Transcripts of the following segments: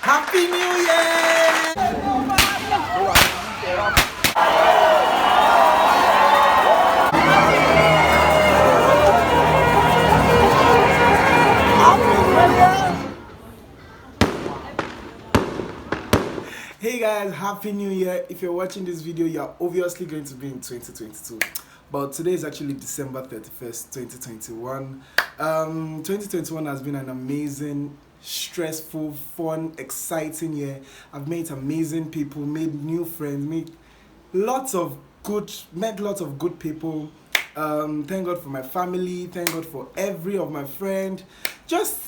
Happy New Year! Hey guys, Happy New Year. If you're watching this video, you're obviously going to be in 2022. But today is actually December 31st, 2021. 2021 has been an amazing, stressful, fun, exciting year. I've met amazing people, made new friends, met lots of good people. Thank God for my family, thank God for every of my friends. Just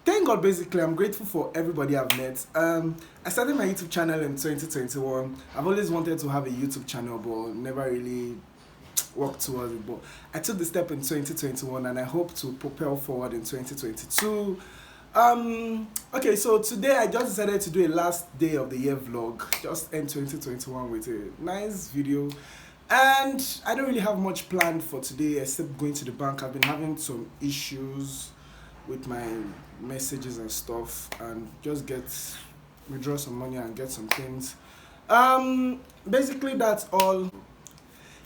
thank God, basically. I'm grateful for everybody I've met. I started my YouTube channel in 2021. I've always wanted to have a YouTube channel, but never really worked towards it. But I took the step in 2021 and I hope to propel forward in 2022. Okay, so today I just decided to do a last day of the year vlog. Just end 2021 with a nice video. And I don't really have much planned for today except going to the bank. I've been having some issues with my messages and stuff, and just withdraw some money and get some things. Basically that's all.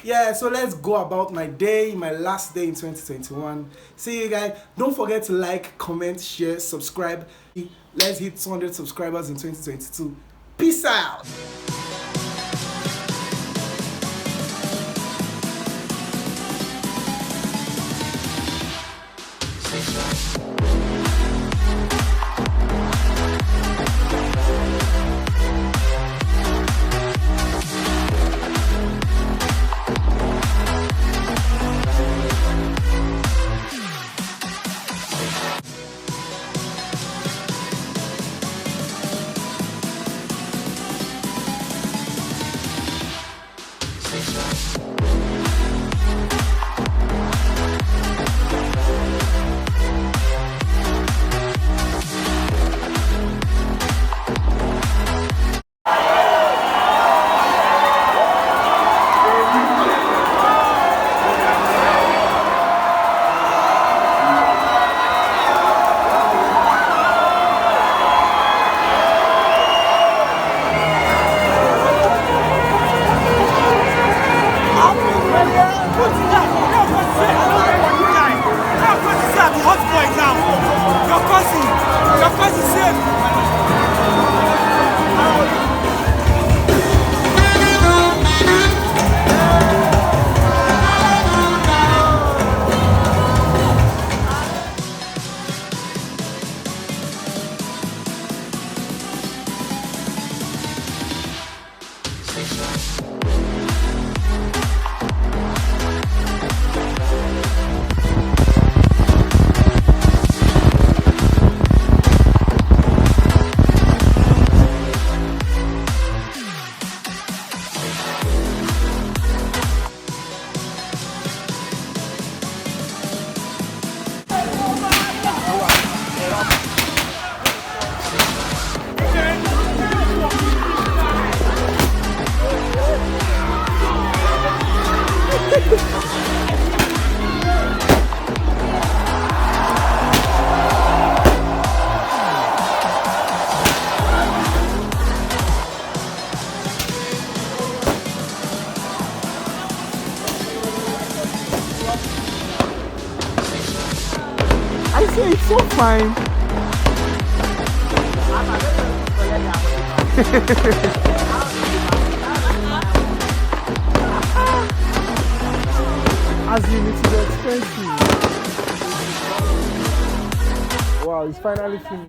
Yeah, so let's go about my day, my last day in 2021. See you guys. Don't forget to like, comment, share, subscribe. Let's hit 200 subscribers in 2022. Peace out. I say it's so fine. As in, it is expensive. Wow, it's finally finished.